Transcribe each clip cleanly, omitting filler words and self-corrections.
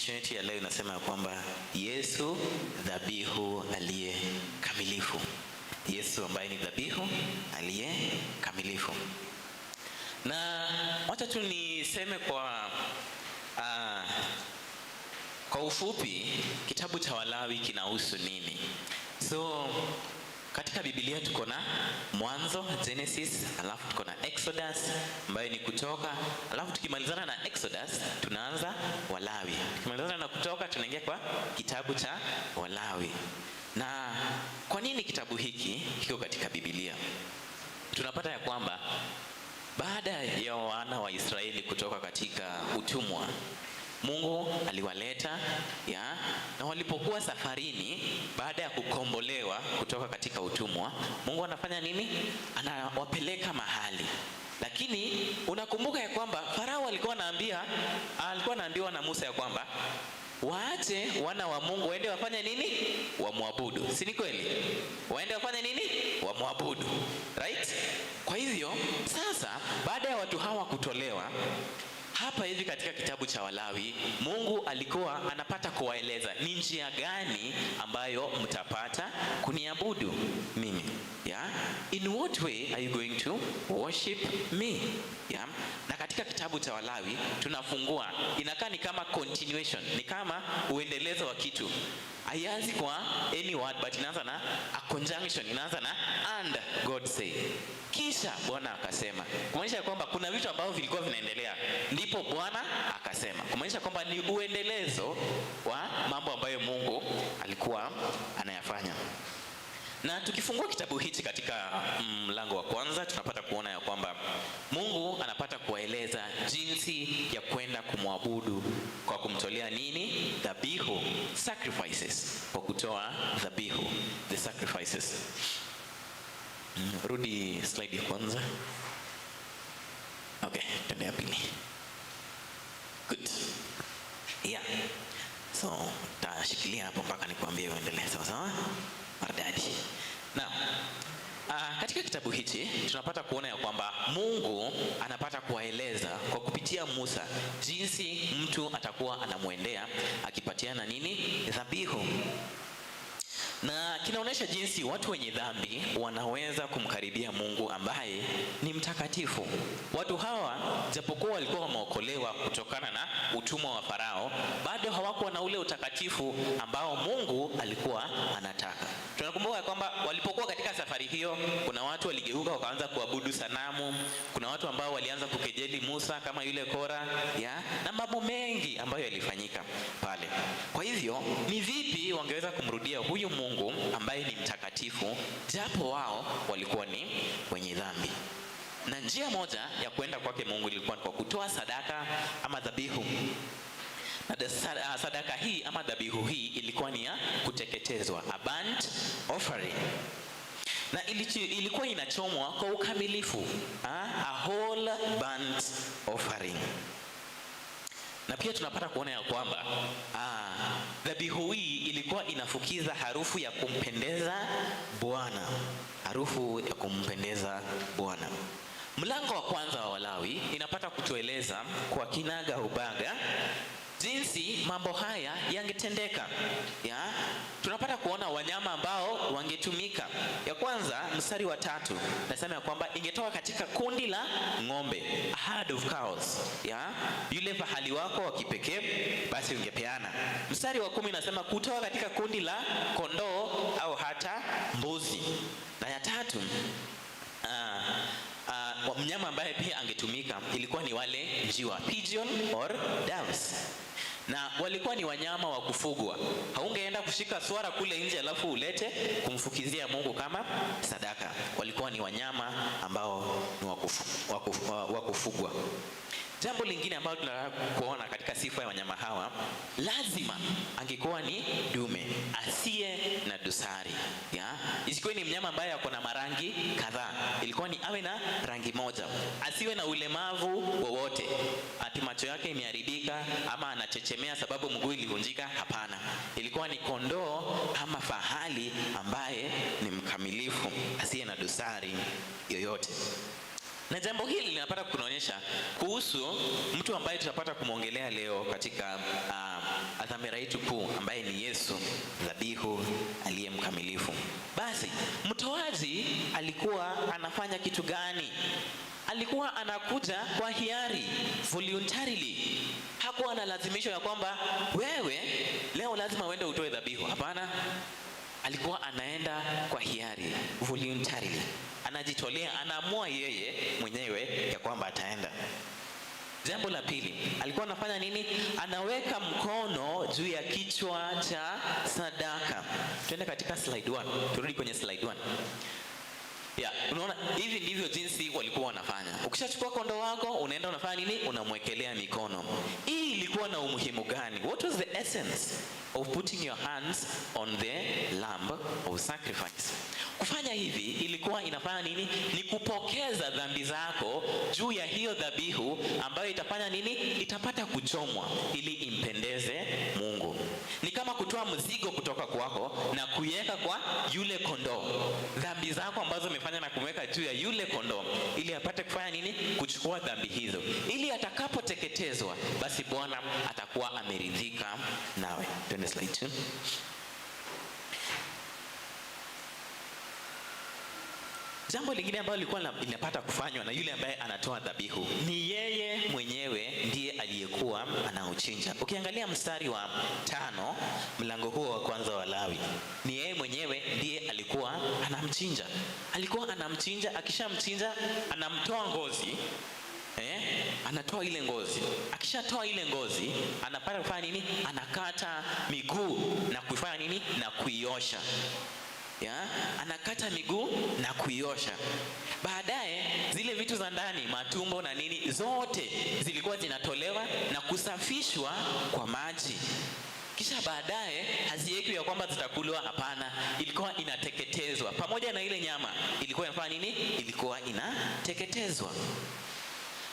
Vision yetu ya leo inasema kwamba Yesu dhabihu aliye kamilifu. Yesu ambaye ni dhabihu aliye kamilifu. Na wacha tu niseme kwa ufupi kitabu cha Walawi kinahusu nini. So katika Biblia tuko na Mwanzo, Genesis, alafu tuko na Exodus ambayo ni Kutoka, alafu tukimalizana na Exodus tunaanza Walawi. Tukimalizana na Kutoka tunaingia kwa kitabu cha Walawi. Na kwa nini kitabu hiki kiko katika Biblia? Tunapata ya kwamba baada ya wana wa Israeli kutoka katika utumwa, Mungu aliwaleta na walipokuwa safarini baada ya kukombolewa kutoka katika utumwa, Mungu anafanya nini? Anawapeleka mahali. Lakini unakumbuka ya kwamba Farao alikuwa anaambiwa na Musa ya kwamba waache wana wa Mungu waende wafanye nini? Wamwabudu. Si ni kweli? Waende wafanye nini? Wamwabudu. Right? Kwa hivyo sasa baada ya watu hawa kutolewa hapa hivi katika kitabu cha Walawi, Mungu alikuwa anapata kuwaeleza ni njia gani ambayo mtapata kuniabudu mimi. In what way are you going to worship me? Na katika kitabu cha Walawi tunafungua, inakaa ni kama continuation, ni kama uendelezo wa kitu. Haianzi kwa any word but inaanza na a conjunction, inaanza na and God say. Kisha Bwana akasema. Kumaanisha kwamba kuna vitu ambavyo vilikuwa vinaendelea, ndipo Bwana akasema. Kumaanisha kwamba ni uendelezo wa mambo ambayo Mungu alikuwa anayafanya. Na tukifungua kitabu hichi katika mlango wa kwanza tunapata kuona ya kwamba Mungu anapata kuwaeleza jinsi ya kwenda kumwabudu kwa kumtolea nini? Dhabihu, sacrifices, kwa kutoa dhabihu, the sacrifices. Rudi slide ya kwanza. Okay, tende ya pili. Good. So tashikilia hapo mpaka nikwambie uendelee, sawa sawa? Maridadi. Na katika kitabu hichi tunapata kuona ya kwamba Mungu anapata kuwaeleza kwa kupitia Musa jinsi mtu atakuwa anamwendea akipatiana nini? Dhabihu. Na kinaonyesha jinsi watu wenye dhambi wanaweza kumkaribia Mungu ambaye ni mtakatifu. Watu hawa japokuwa walikuwa wameokolewa kutokana na utumwa wa Farao, bado hawakuwa na ule utakatifu ambao Mungu alikuwa anataka. Tunakumbuka kwamba walipokuwa katika safari hiyo, kuna watu waligeuka wakaanza kuabudu sanamu, kuna watu ambao walianza kukejeli Musa kama yule Kora, na mambo mengi ambayo yalifanyika pale. Kwa hivyo ni vipi wangeweza kumrudia huyu Mungu ambaye ni mtakatifu japo wao walikuwa ni wenye dhambi? Na njia moja ya kwenda kwake Mungu ilikuwa kwa kutoa sadaka ama dhabihu. Na sadaka hii ama dhabihu hii ilikuwa ni ya kuteketezwa, a burnt offering. Na ilikuwa inachomwa kwa ukamilifu, a whole burnt offering. Na pia tunapata kuona ya kwamba dhabihu hii ilikuwa inafukiza harufu ya kumpendeza Bwana. Harufu ya kumpendeza Bwana. Mlango wa kwanza wa Walawi inapata kutueleza kwa kinaga ubaga jinsi mambo haya yangetendeka. Tunapata kuona wanyama ambao wangetumika. Ya kwanza, mstari wa 3 nasema ya kwamba ingetoka katika kundi la ng'ombe, a herd of cows. Yule fahali wako wa kipekee basi ungepeana. Mstari wa 10 nasema kutoka katika kundi la kondoo au hata mbuzi. Na ya 3, mnyama ambaye pia angetumika ilikuwa ni wale njiwa, pigeon or doves. Na walikuwa ni wanyama wa kufugwa. Haungeenda kushika swara kule nje alafu ulete kumfukizia Mungu kama sadaka. Walikuwa ni wanyama ambao ni wa kufugwa. Jambo lingine ambalo tunataka kuona katika sifa ya wanyama hawa, lazima angekuwa ni dume asiye na dosari. Isikuwe ni mnyama ambaye ako na marangi kadhaa. Ilikuwa ni awe na rangi moja. Asiwe na ulemavu wowote, ati macho yake imeharibika ama anachechemea sababu mguu ilivunjika. Hapana. Ilikuwa ni kondoo ama fahali ambaye ni mkamilifu, asiye na dosari yoyote. Na jambo hili linapata kunaonyesha kuhusu mtu ambaye tutapata kumwongelea leo katika kamera yetu kuu ambaye ni Yesu, dhabihu aliye mkamilifu. Basi mtoaji alikuwa anafanya kitu gani? Alikuwa anakuja kwa hiari, voluntarily. Hakuwa analazimishwa ya kwamba wewe leo lazima uende utoe dhabihu. Hapana. Alikuwa anaenda kwa hiari, voluntarily. Anajitolea, anaamua yeye mwenyewe ya kwamba ataenda. Jambo la pili, alikuwa anafanya nini? Anaweka mkono juu ya kichwa cha sadaka. Tuende katika slide 1. Turudi kwenye slide 1. Unaona hivi ndivyo jinsi walikuwa wanafanya. Ukishachukua kondoo wako, unaenda unafanya nini? Unamwekelea mikono. Hii ilikuwa na umuhimu gani? What was the essence of putting your hands on the lamb of sacrifice? Kufanya hivi ilikuwa inafanya nini? Ni kupokeza dhambi zako juu ya hiyo dhabihu ambayo itafanya nini? Itapata kuchomwa ili impendeze Mungu. Ni kama kutoa mzigo kutoka kwako na kuiweka kwa yule kondoo. Dhambi zako ambazo umefanya na kumweka juu ya yule kondoo ili apate kufanya nini? Kuchukua dhambi hizo. Ili atakapoteketezwa basi Bwana atakuwa ameridhika nawe. Twende slide 2. Jambo lingine ambalo lilikuwa linapata kufanywa na yule ambaye anatoa dhabihu ni yeye mwenyewe ndiye aliyekuwa anauchinja. Ukiangalia mstari wa 5 mlango huo wa kwanza wa Lawi, ni yeye mwenyewe ndiye alikuwa anamchinja. Alikuwa anamchinja, akishamchinja anamtoa ngozi. Anatoa ile ngozi. Akishatoa ile ngozi, anapata kufanya nini? Anakata miguu na kuifanya nini? Na kuiosha. Anakata miguu na kuiosha. Baadaye zile vitu za ndani, matumbo na nini, zote zilikuwa zinatolewa na kusafishwa kwa maji. Kisha baadaye haziwekwi ya kwamba zitakulwa, hapana. Ilikuwa inateketezwa. Pamoja na ile nyama ilikuwa inafanya nini? Ilikuwa inateketezwa.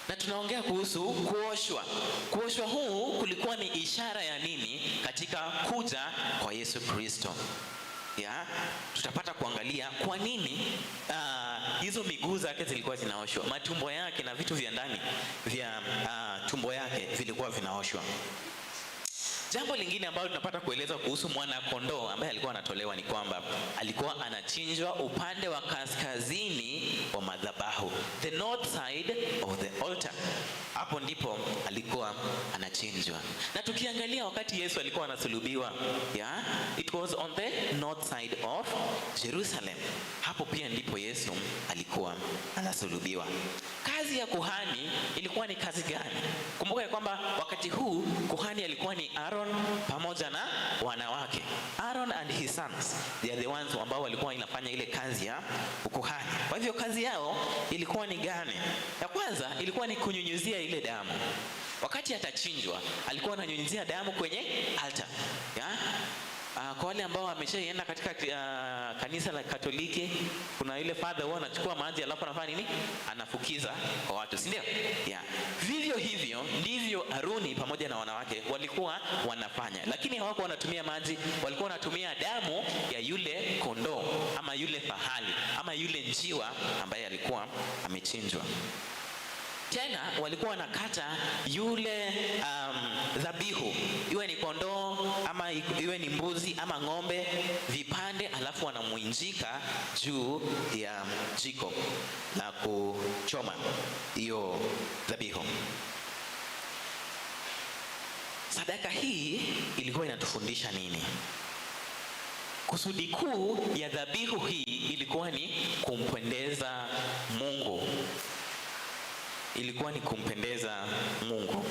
Na tunaongea kuhusu kuoshwa. Kuoshwa huu kulikuwa ni ishara ya nini katika kuja kwa Yesu Kristo? Tutapata kuangalia kwa nini hizo miguu zake zilikuwa zinaoshwa, matumbo yake na vitu vya ndani vya tumbo yake vilikuwa vinaoshwa. Jambo lingine ambalo tunapata kueleza kuhusu mwana kondoo ambaye alikuwa anatolewa ni kwamba alikuwa anachinjwa upande wa kaskazini wa madhabahu, the north side of the altar. Hapo ndipo alikuwa anachinjwa. Na tukiangalia wakati Yesu alikuwa anasulubiwa, it was on the north side of Jerusalem. Hapo pia ndipo Yesu alikuwa anasulubiwa. Kazi ya kuhani ilikuwa ni kazi gani? Kumbuka kwamba wakati huu kuhani alikuwa ni Aaron pamoja na wanawake. Aaron and his sons, they are the ones ambao walikuwa inafanya ile kazi ya ukuhani. Kwa hivyo kazi yao ilikuwa ni gani? Ya kwanza ilikuwa ni kunyunyizia ile damu. Wakati atachinjwa, alikuwa ananyunyizia damu kwenye altar. Kwa wale ambao wameshaenda katika kanisa la Katoliki, kuna ile father wao anachukua maji alafu anafanya nini? Anafukiza kwa watu, si ndio? Vivyo hivyo ndivyo Aruni pamoja na wanawake walikuwa wanafanya, lakini hawakuwa wanatumia maji, walikuwa wanatumia damu ya yule kondoo ama yule fahali ama yule njiwa ambaye alikuwa amechinjwa. Tena walikuwa wanakata yule dhabihu, iwe ni kondoo ama iwe ni mbuzi ama ng'ombe, vipande, alafu wanamuinjika juu ya jiko na kuchoma hiyo dhabihu. Sadaka hii ilikuwa inatufundisha nini? Kusudi kuu ya dhabihu hii ilikuwa ni kumpendeza Mungu. Ilikuwa ni kumpendeza Mungu.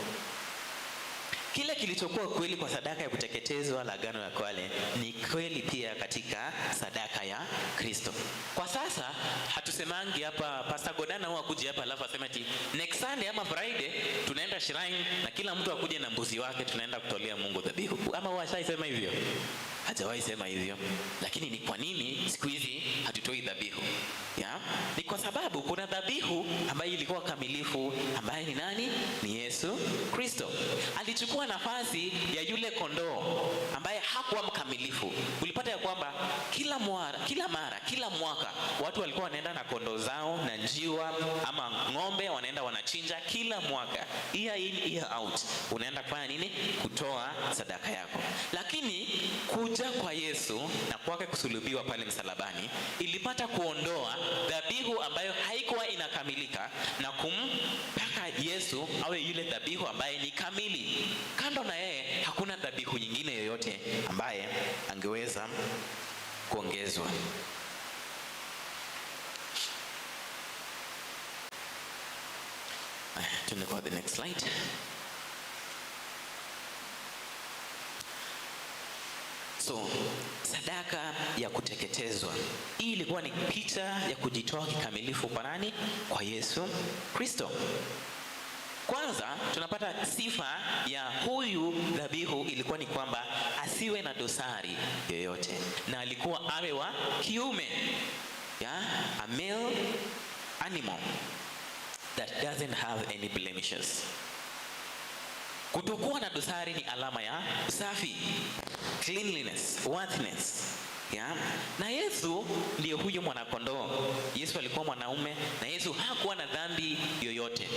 Kile kilichokuwa kweli kwa sadaka ya kuteketezwa la Agano la Kale ni kweli pia katika sadaka ya Kristo. Kwa sasa hatusemangi hapa Pastor Godana huwa kuja hapa alafu asema ati next Sunday ama Friday tunaenda shrine na kila mtu akuje na mbuzi wake tunaenda kutolea Mungu dhabihu. Ama washaisema hivyo? Hajawahi sema hivyo. Lakini ni kwa nini siku hizi hatutoi dhabihu? Ni kwa sababu kuna dhabihu ambayo ilikuwa kamilifu, ambaye ni nani? Ni Yesu Kristo. Alichukua nafasi ya yule kondoo ambaye hakuwa mkamilifu. Ulipata tunapata ya kwamba kila mwaka watu walikuwa wanaenda na kondoo zao na njiwa ama ng'ombe, wanaenda wanachinja kila mwaka, year in year out, unaenda kufanya nini? Kutoa sadaka yako. Lakini kuja kwa Yesu na kwake kusulubiwa pale msalabani ilipata kuondoa dhabihu ambayo haikuwa inakamilika na kumpaka Yesu awe yule dhabihu ambaye ni kamili. Kando na yeye hakuna dhabihu nyingine yoyote ambaye angeweza kuongezwa. Turn to the next slide. So, sadaka ya kuteketezwa. Hii ilikuwa ni picha ya kujitoa kikamilifu kwa nani? Kwa Yesu Kristo. Kwanza tunapata sifa ya huyu dhabihu ilikuwa ni kwamba asiwe na dosari yoyote, na alikuwa awe wa kiume, a male animal that doesn't have any blemishes. Kutokuwa na dosari ni alama ya usafi, cleanliness, worthiness. Na Yesu ndiye huyo mwanakondoo. Yesu alikuwa mwanaume na Yesu hakuwa na dhambi yoyote.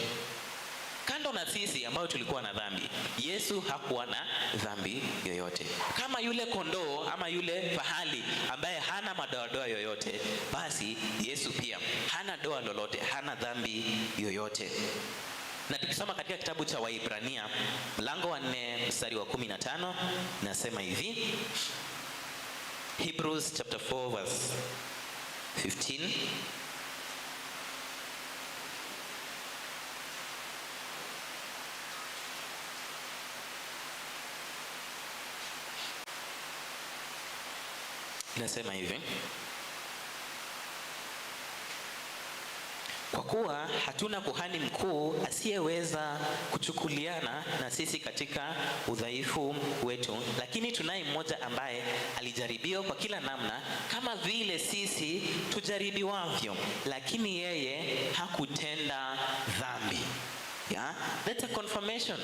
Kando na sisi ambao tulikuwa na dhambi, Yesu hakuwa na dhambi yoyote. Kama yule kondoo ama yule fahali ambaye hana madoadoa yoyote, basi Yesu pia hana doa lolote, hana dhambi yoyote. Na tukisoma katika kitabu cha Waibrania mlango wa 4 mstari wa 15 nasema hivi, Hebrews chapter 4 verse 15, inasema hivi, kwa kuwa hatuna kuhani mkuu asiyeweza kuchukuliana na sisi katika udhaifu wetu, lakini tunaye mmoja ambaye alijaribiwa kwa kila namna kama vile sisi tujaribiwavyo, lakini yeye hakutenda dhambi. That's a confirmation.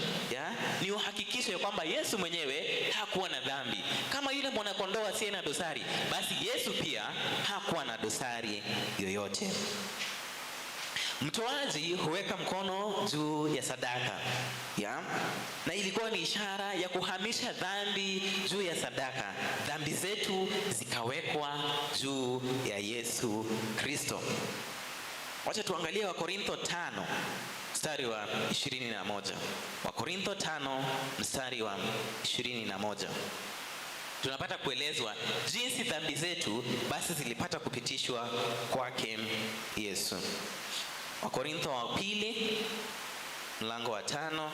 Ni uhakikisho ya kwamba Yesu mwenyewe hakuwa na dhambi. Kama yule mwanakondoo asiye na dosari, basi Yesu pia hakuwa na dosari yoyote. Mtoaji huweka mkono juu ya sadaka, na ilikuwa ni ishara ya kuhamisha dhambi juu ya sadaka. Dhambi zetu zikawekwa juu ya Yesu Kristo. Wacha tuangalie Wakorintho 5 mstari wa 21. Wakorintho 5 mstari wa 21. Tunapata kuelezwa jinsi dhambi zetu basi zilipata kupitishwa kwake Yesu. Wakorintho wa pili mlango wa 5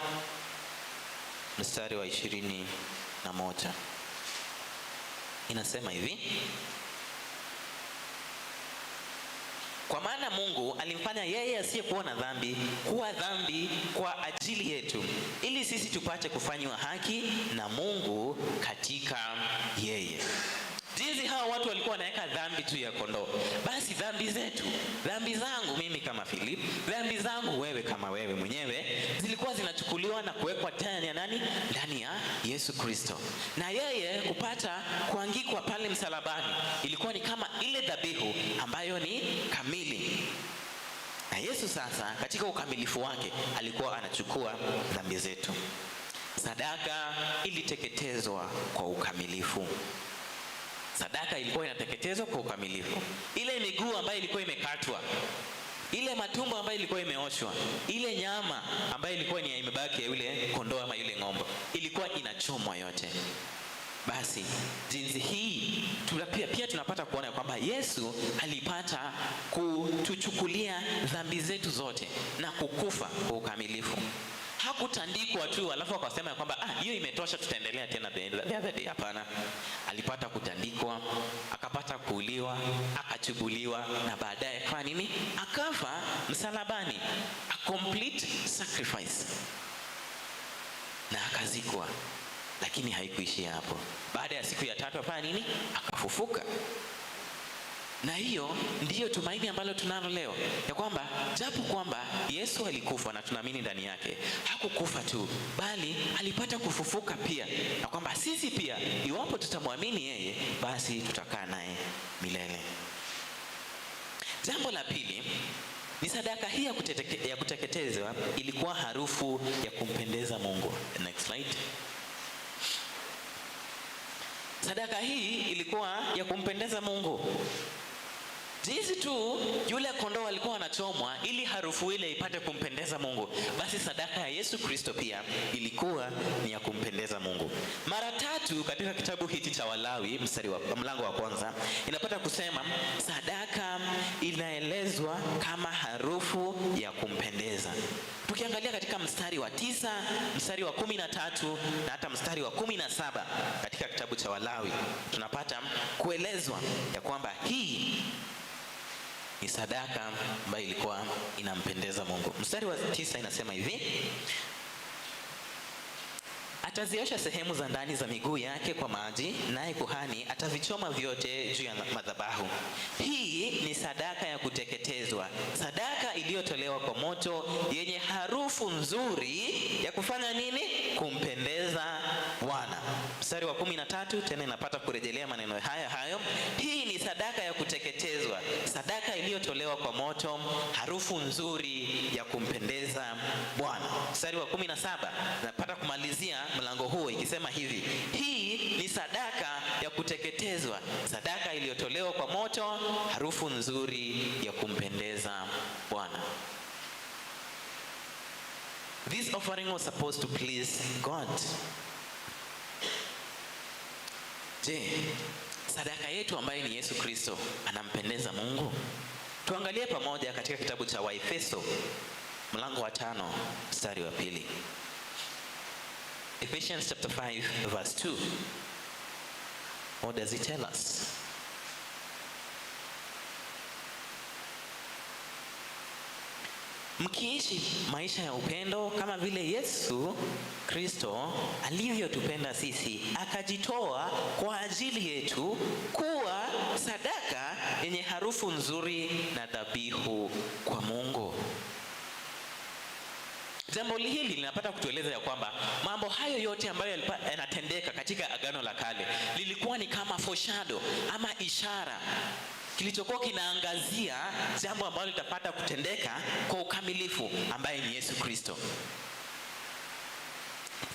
mstari wa 21. Inasema hivi, kwa maana Mungu alimfanya yeye asiyekuwa na dhambi kuwa dhambi kwa ajili yetu, ili sisi tupate kufanywa haki na Mungu katika yeye. Jinsi hawa watu walikuwa wanaweka dhambi juu ya kondoo, basi dhambi zetu, dhambi zangu mimi kama Philip, dhambi zangu wewe kama wewe mwenyewe, zilikuwa zinachukuliwa na kuwekwa ndani ya nani? Ndani ya Yesu Kristo. Na yeye kupata kuangikwa pale msalabani ilikuwa ni kama ile dhabihu ambayo ni kamili. Na Yesu sasa katika ukamilifu wake alikuwa anachukua dhambi zetu. Sadaka iliteketezwa kwa ukamilifu. Sadaka ilikuwa inateketezwa kwa ukamilifu. Ile miguu ambayo ilikuwa imekatwa, ile matumbo ambayo ilikuwa imeoshwa, ile nyama ambayo ilikuwa ni imebaki ya yule kondoo ama yule ng'ombe, ilikuwa inachomwa yote. Basi jinsi hii pia tunapata kuona kwamba Yesu alipata kutuchukulia dhambi zetu zote na kukufa kwa ukamilifu. Hakutandikwa tu alafu akasema ya kwamba hiyo imetosha, tutaendelea tena the other day. Hapana, alipata kutandikwa, akapata kuuliwa, akachubuliwa, na baadaye kwa nini? Akafa msalabani, a complete sacrifice, na akazikwa. Lakini haikuishia hapo. Baada ya siku ya 3 afanya nini? Akafufuka. Na hiyo ndiyo tumaini ambalo tunalo leo, ya kwamba japo kwamba Yesu alikufa na tunaamini ndani yake, hakukufa tu, bali alipata kufufuka pia, na kwamba sisi pia iwapo tutamwamini yeye, basi tutakaa naye milele. Jambo la pili ni sadaka hii ya kuteketezwa ilikuwa harufu ya kumpendeza Mungu. Next slide. Sadaka hii ilikuwa ya kumpendeza Mungu. Jinsi tu yule kondoo alikuwa anachomwa ili harufu ile ipate kumpendeza Mungu, basi sadaka ya Yesu Kristo pia ilikuwa ni ya kumpendeza Mungu. Mara 3 katika kitabu hiki cha Walawi mlango wa 1 inapata kusema sadaka inaelezwa kama harufu ya kumpendeza. Tukiangalia katika mstari wa 9, mstari wa 13 na hata mstari wa 17 katika kitabu cha Walawi, tunapata kuelezwa ya kwamba hii ni sadaka ambayo ilikuwa inampendeza Mungu. Mstari wa 9 inasema hivi: ataziosha sehemu za ndani za miguu yake kwa maji, naye kuhani atavichoma vyote juu ya madhabahu. Hii ni sadaka ya kuteketezwa, sadaka iliyotolewa kwa moto, yenye harufu nzuri ya kufanya nini? Kumpendeza Bwana. Mstari wa 13 tena inapata kurejelea maneno hayo. Hii ni sadaka ya kuteketezwa, sadaka iliyotolewa kwa moto, harufu nzuri ya kumpendeza Bwana. Mstari wa 17 napata kumalizia mlango huo ikisema hivi: hii ni sadaka ya kuteketezwa, sadaka iliyotolewa kwa moto, harufu nzuri ya kumpendeza Bwana. This offering was supposed to please God. Je, sadaka yetu ambaye ni Yesu Kristo anampendeza Mungu? Tuangalie pamoja katika kitabu cha Waefeso mlango wa 5 mstari wa 2. Ephesians chapter 5 verse 2. What does it tell us? Mkiishi maisha ya upendo kama vile Yesu Kristo alivyotupenda sisi, akajitoa kwa ajili yetu kuwa sadaka yenye harufu nzuri na dhabihu kwa Mungu. Jambo hili linapata kutueleza ya kwamba mambo hayo yote ambayo yanatendeka katika Agano la Kale lilikuwa ni kama foreshadow ama ishara kilichokuwa kinaangazia jambo ambalo litapata kutendeka kwa ukamilifu, ambaye ni Yesu Kristo.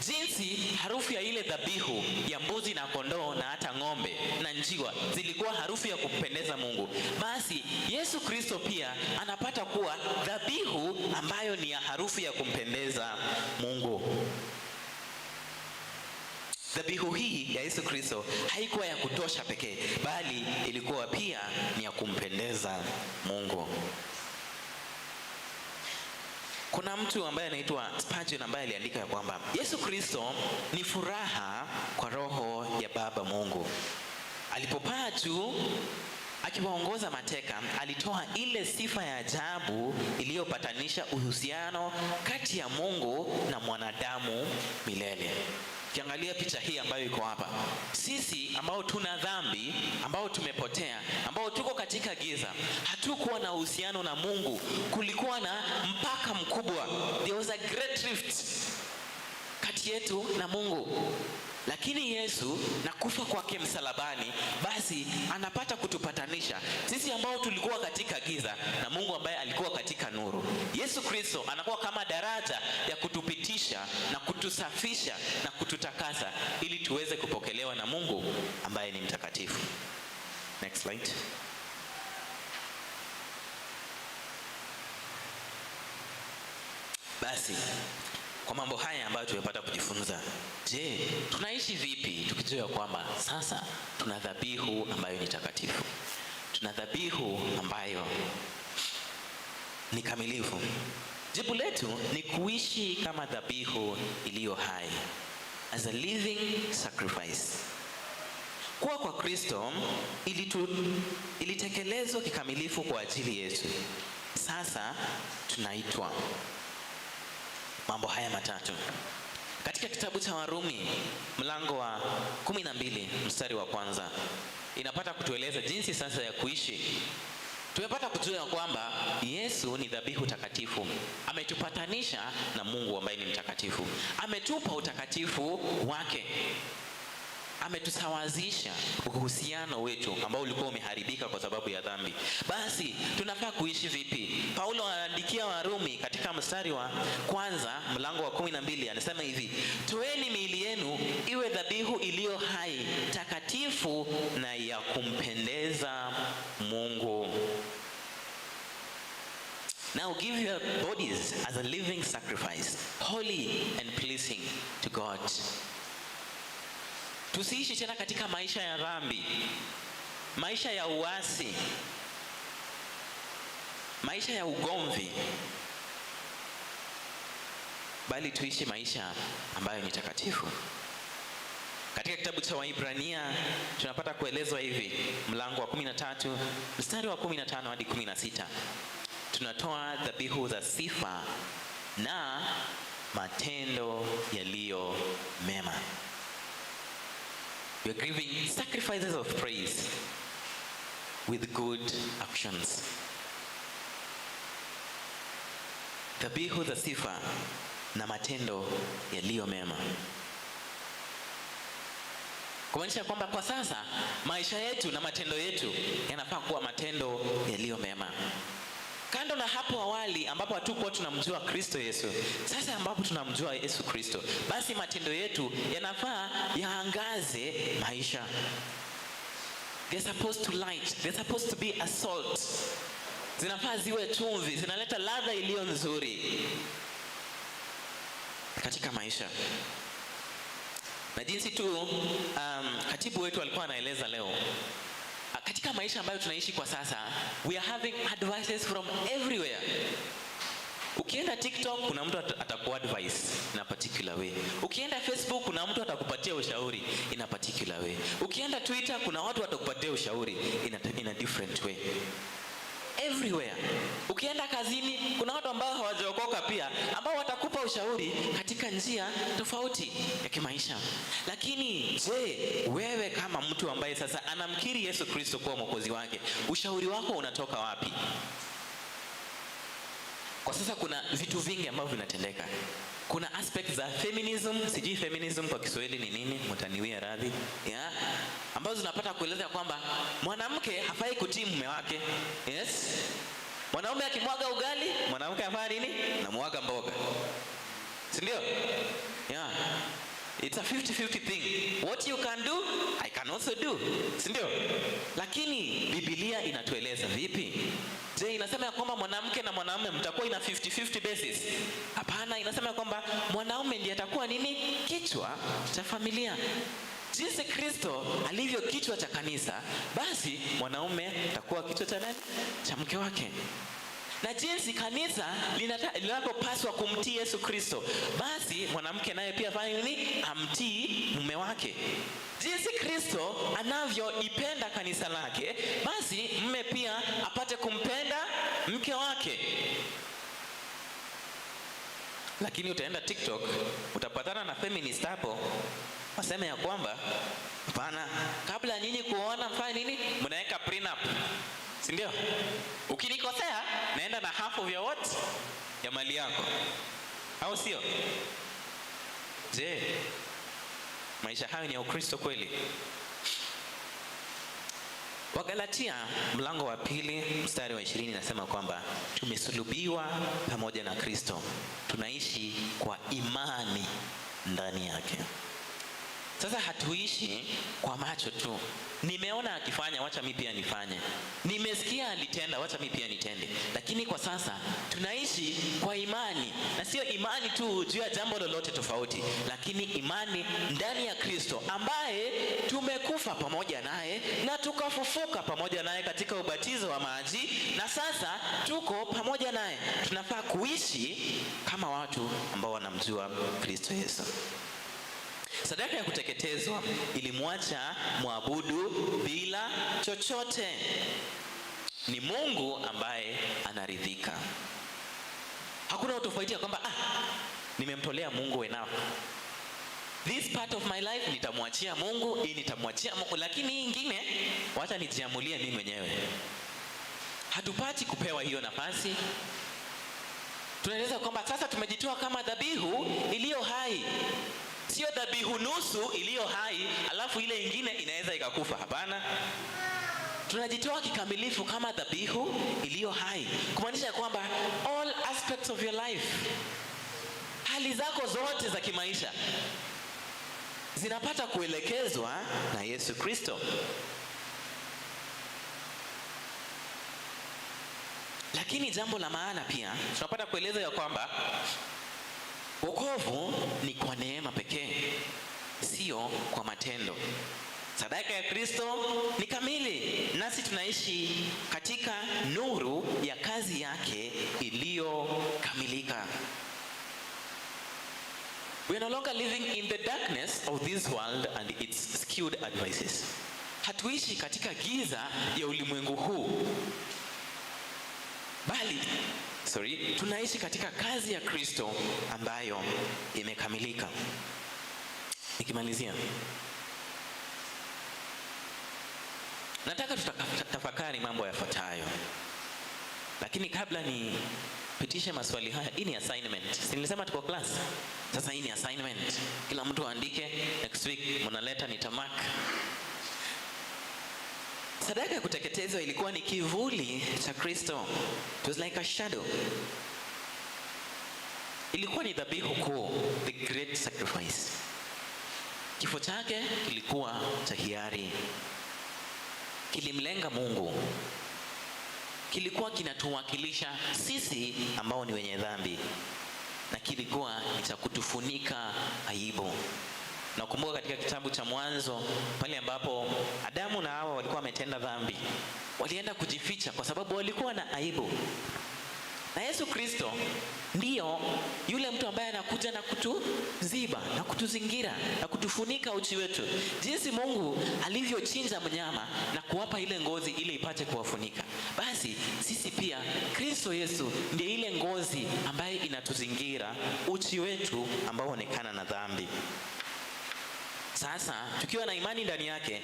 Jinsi harufu ya ile dhabihu ya mbuzi na kondoo na hata ng'ombe na njiwa zilikuwa harufu ya kumpendeza Mungu, basi Yesu Kristo pia anapata kuwa dhabihu ambayo ni ya harufu ya kumpendeza Mungu. Dhabihu hii ya Yesu Kristo haikuwa ya kutosha pekee, bali ilikuwa pia ni ya kumpendeza Mungu. Kuna mtu ambaye anaitwa Spurgeon ambaye aliandika ya kwamba Yesu Kristo ni furaha kwa roho ya Baba Mungu. Alipopaa juu akiwaongoza mateka, alitoa ile sifa ya ajabu iliyopatanisha uhusiano kati ya Mungu na mwanadamu milele. Kiangalia picha hii ambayo iko hapa, sisi ambao tuna dhambi, ambao tumepotea, ambao tuko katika giza, hatukuwa na uhusiano na Mungu. Kulikuwa na mpaka mkubwa, there was a great rift kati yetu na Mungu. Lakini Yesu na kufa kwake msalabani, basi anapata kutupatanisha sisi ambao tulikuwa katika giza na Mungu ambaye alikuwa katika nuru. Yesu Kristo anakuwa kama daraja ya kutupitisha na kutusafisha na kututakasa ili tuweze kupokelewa na Mungu ambaye ni mtakatifu. Next slide. Basi kwa mambo haya ambayo tumepata kujifunza, je, tunaishi vipi tukijua kwamba sasa tuna dhabihu ambayo ni takatifu, tuna dhabihu ambayo ni kamilifu? Jibu letu ni kuishi kama dhabihu iliyo hai, as a living sacrifice. Kuwa kwa Kristo ilitekelezwa kikamilifu kwa ajili yetu. Sasa tunaitwa mambo haya matatu. Katika kitabu cha Warumi mlango wa 12 mstari wa 1 inapata kutueleza jinsi sasa ya kuishi. Tumepata kujua kwamba Yesu ni dhabihu takatifu. Ametupatanisha na Mungu ambaye ni mtakatifu. Ametupa utakatifu wake. Ametusawazisha uhusiano wetu ambao ulikuwa umeharibika kwa sababu ya dhambi. Basi tunafaa kuishi vipi? Paulo anaandikia Warumi katika mstari wa kwanza mlango wa 12 anasema hivi: toeni miili yenu iwe dhabihu iliyo hai, takatifu na ya kumpendeza Mungu. Now give your bodies as a living sacrifice, holy and pleasing to God. Tusiishi tena katika maisha ya dhambi, maisha ya uasi, maisha ya ugomvi, bali tuishi maisha ambayo ni takatifu. Katika kitabu cha Waibrania tunapata kuelezwa hivi, mlango wa 13 mstari wa 15 hadi 16. Tunatoa dhabihu za sifa na matendo yaliyo mema. We are giving sacrifices of praise with good actions. Dhabihu za sifa na matendo yaliyo mema. Kumaanisha kwamba kwa sasa maisha yetu na matendo yetu yanafaa kuwa matendo yaliyo mema. Kando na hapo awali ambapo hatukuwa tunamjua Kristo Yesu, sasa ambapo tunamjua Yesu Kristo, basi matendo yetu yanafaa yaangaze maisha. They're supposed to light, they're supposed to be a salt. Zinafaa ziwe chumvi, zinaleta ladha iliyo nzuri katika maisha. Na jinsi tu katibu wetu alikuwa anaeleza leo, katika maisha ambayo tunaishi kwa sasa, we are having advices from everywhere. Ukienda TikTok kuna mtu atakuadvise in a particular way. Ukienda Facebook kuna mtu atakupatia ushauri in a particular way. Ukienda Twitter kuna watu watakupatia ushauri in a different way. Everywhere. Ukienda kazini kuna watu ambao hawajaokoka pia ambao watakupa ushauri katika njia tofauti ya kimaisha. Lakini je, wewe kama mtu ambaye sasa anamkiri Yesu Kristo kuwa mwokozi wake, ushauri wako unatoka wapi? Kwa sasa kuna vitu vingi ambavyo vinatendeka. Kuna aspects za feminism, sijui feminism kwa Kiswahili ni nini, mtaniwia radhi, ambazo zinapata kueleza kwamba mwanamke hafai kutii mume wake. Yes. Mwanaume akimwaga ugali, mwanamke hafai nini? Na mwaga mboga. Si ndio? Yeah. It's a 50-50 thing. What you can do, I can also do. Si ndio? Lakini Biblia inatueleza vipi? Je, inasema ya kwamba mwanamke na mwanamume mtakuwa ina 50-50 basis? Hapana, inasema ya kwamba mwanaume ndiye atakuwa nini? Kichwa cha familia. Jinsi Kristo alivyo kichwa cha kanisa, basi mwanaume atakuwa kichwa cha nani? Cha mke wake. Na jinsi kanisa linapopaswa kumtii Yesu Kristo, basi mwanamke naye pia fanya nini? Amtii mume wake. Jinsi Kristo anavyoipenda kanisa lake, basi mume pia apate kumpenda mke wake. Lakini utaenda TikTok, utapatana na feminist hapo, waseme ya kwamba hapana, kabla nyinyi kuona mfanye nini? Mnaweka prenup. Si ndio? Ukinikosea naenda na half of your what? Ya mali yako. Au sio? Je, maisha hayo ni ya Ukristo kweli? Wagalatia mlango wa 2 mstari wa 20 nasema kwamba tumesulubiwa pamoja na Kristo, tunaishi kwa imani ndani yake. Sasa hatuishi kwa macho tu. Nimeona akifanya, wacha mimi pia nifanye. Nimesikia alitenda, wacha mimi pia nitende. Lakini kwa sasa tunaishi kwa imani, na sio imani tu juu ya jambo lolote tofauti, lakini imani ndani ya Kristo ambaye tumekufa pamoja naye na tukafufuka pamoja naye katika ubatizo wa maji, na sasa tuko pamoja naye. Tunafaa kuishi kama watu ambao wanamjua Kristo Yesu. Sadaka ya kuteketezwa ilimwacha mwabudu bila chochote. Ni Mungu ambaye anaridhika. Hakuna utofauti ya kwamba nimemtolea Mungu enough. this part of my life nitamwachia Mungu, hii nitamwachia Mungu, lakini hii ingine wacha nijiamulie mimi mwenyewe. Hatupati kupewa hiyo nafasi. Tunaeleza kwamba sasa tumejitoa kama dhabihu iliyo hai. Sio dhabihu nusu iliyo hai alafu ile ingine inaweza ikakufa. Hapana. Tunajitoa kikamilifu kama dhabihu iliyo hai. Kumaanisha kwamba all aspects of your life, hali zako zote za kimaisha zinapata kuelekezwa na Yesu Kristo. Lakini jambo la maana pia tunapata kueleza ya kwamba wokovu ni kwa neema pekee, sio kwa matendo. Sadaka ya Kristo ni kamili, nasi tunaishi katika nuru ya kazi yake iliyokamilika. We are no longer living in the darkness of this world and its skewed advices. Hatuishi katika giza ya ulimwengu huu, bali tunaishi katika kazi ya Kristo ambayo imekamilika. Nikimalizia, nataka tutafakari mambo yafuatayo. Lakini kabla nipitishe maswali haya, hii ni assignment. Si nilisema tuko class? Sasa hii ni assignment. Kila mtu aandike, next week mnaleta nitamark. Sadaka ya kuteketezwa ilikuwa ni kivuli cha Kristo. It was like a shadow. Ilikuwa ni dhabihu kuu, the great sacrifice. Kifo chake kilikuwa cha hiari. Kilimlenga Mungu. Kilikuwa kinatuwakilisha sisi ambao ni wenye dhambi. Na kilikuwa cha kutufunika aibu. Nakumbuka katika kitabu cha Mwanzo pale ambapo Adamu na Hawa walikuwa wametenda dhambi. Walienda kujificha kwa sababu walikuwa na aibu. Na Yesu Kristo ndiyo yule mtu ambaye anakuja na kutuziba na kutuzingira na kutufunika uchi wetu. Jinsi Mungu alivyochinja mnyama na kuwapa ile ngozi ili ipate kuwafunika, basi sisi pia Kristo Yesu ndiye ile ngozi ambaye inatuzingira uchi wetu ambao unaonekana na dhambi. Sasa tukiwa na imani ndani yake,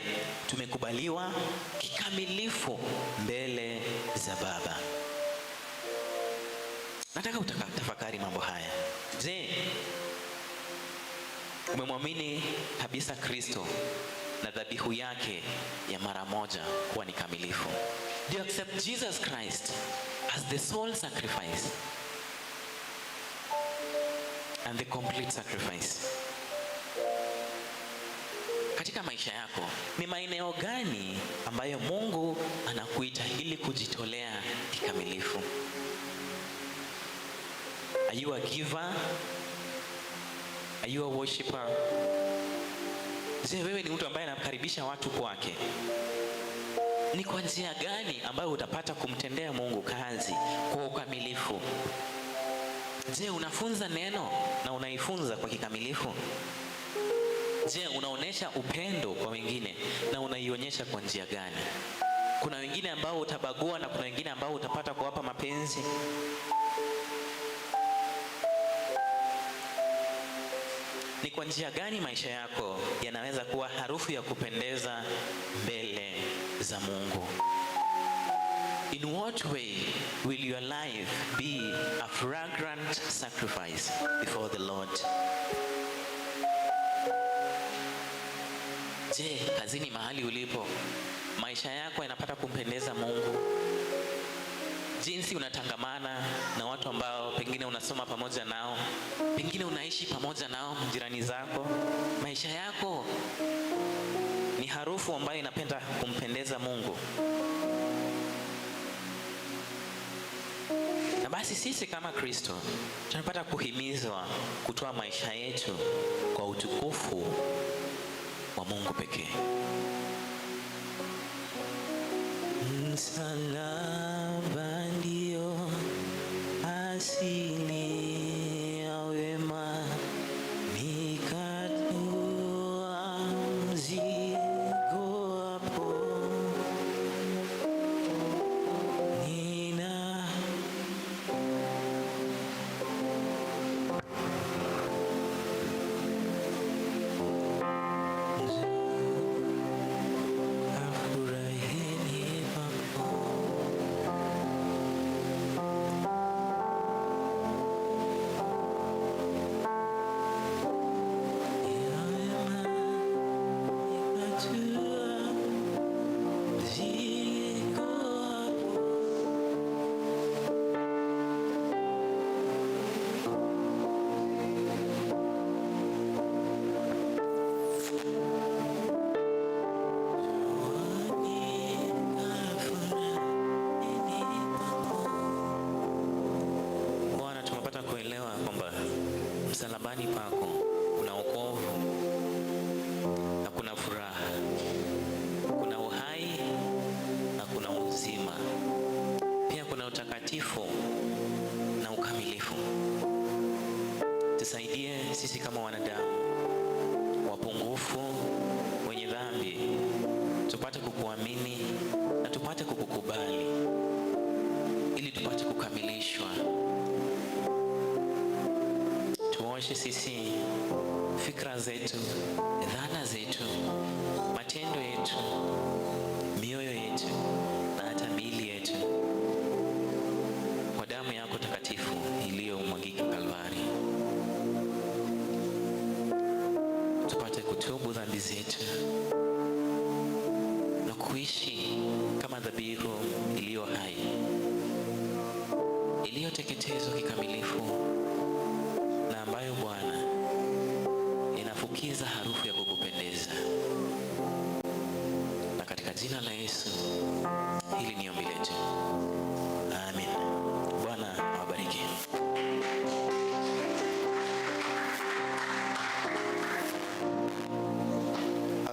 tumekubaliwa kikamilifu mbele za Baba. Nataka utafakari mambo haya. Je, umemwamini kabisa Kristo na dhabihu yake ya mara moja kuwa ni kamilifu? Do you accept Jesus Christ as the sole sacrifice and the complete sacrifice? Katika maisha yako, ni maeneo gani ambayo Mungu anakuita ili kujitolea kikamilifu? Are you a giver? Are you a worshiper? Je, wewe ni mtu ambaye anakaribisha watu kwake? Ni kwa njia gani ambayo utapata kumtendea Mungu kazi kwa ukamilifu? Je, unafunza neno na unaifunza kwa kikamilifu? Je, unaonesha upendo kwa wengine na unaionyesha kwa njia gani? Kuna wengine ambao utabagua na kuna wengine ambao utapata kuwapa mapenzi. Ni kwa njia gani maisha yako yanaweza kuwa harufu ya kupendeza mbele za Mungu? In what way will your life be a fragrant sacrifice before the Lord? Je, kazini mahali ulipo, maisha yako yanapata kumpendeza Mungu? Jinsi unatangamana na watu ambao pengine unasoma pamoja nao, pengine unaishi pamoja nao, jirani zako, maisha yako ni harufu ambayo inapenda kumpendeza Mungu? Na basi sisi kama Kristo tunapata kuhimizwa kutoa maisha yetu kwa utukufu wa Mungu pekee. Msalaba ndio asili ya wema, nikatua mzigo hapo. msalabani pako kuna wokovu na kuna furaha, kuna uhai na kuna uzima, pia kuna utakatifu na ukamilifu. Tusaidie sisi kama wanadamu wapungufu, wenye dhambi, tupate kukuamini na tupate kukukubali ili tupate kukamilishwa. Tuoshe sisi fikra zetu, dhana zetu, matendo yetu, mioyo yetu na hata miili yetu kwa damu yako takatifu iliyomwagika Kalvari. Tupate kutubu dhambi zetu na kuishi kama dhabihu iliyo hai, iliyoteketezwa kikamilifu na ambayo Bwana inafukiza harufu ya kukupendeza. Na katika jina la Yesu hili ni ombi letu. Amen. Bwana awabariki.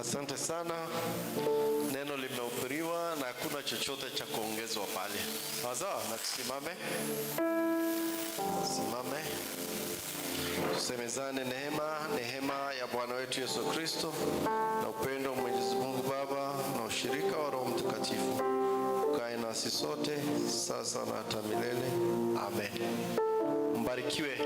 Asante sana. Neno limehubiriwa na hakuna chochote cha kuongezwa pale. Sawa, na tusimame. Simame. Tusemezane neema ya Bwana wetu Yesu Kristo na upendo wa Mwenyezi Mungu Baba na ushirika wa Roho Mtakatifu ukae nasi sote sasa na hata milele. Amen. Mbarikiwe.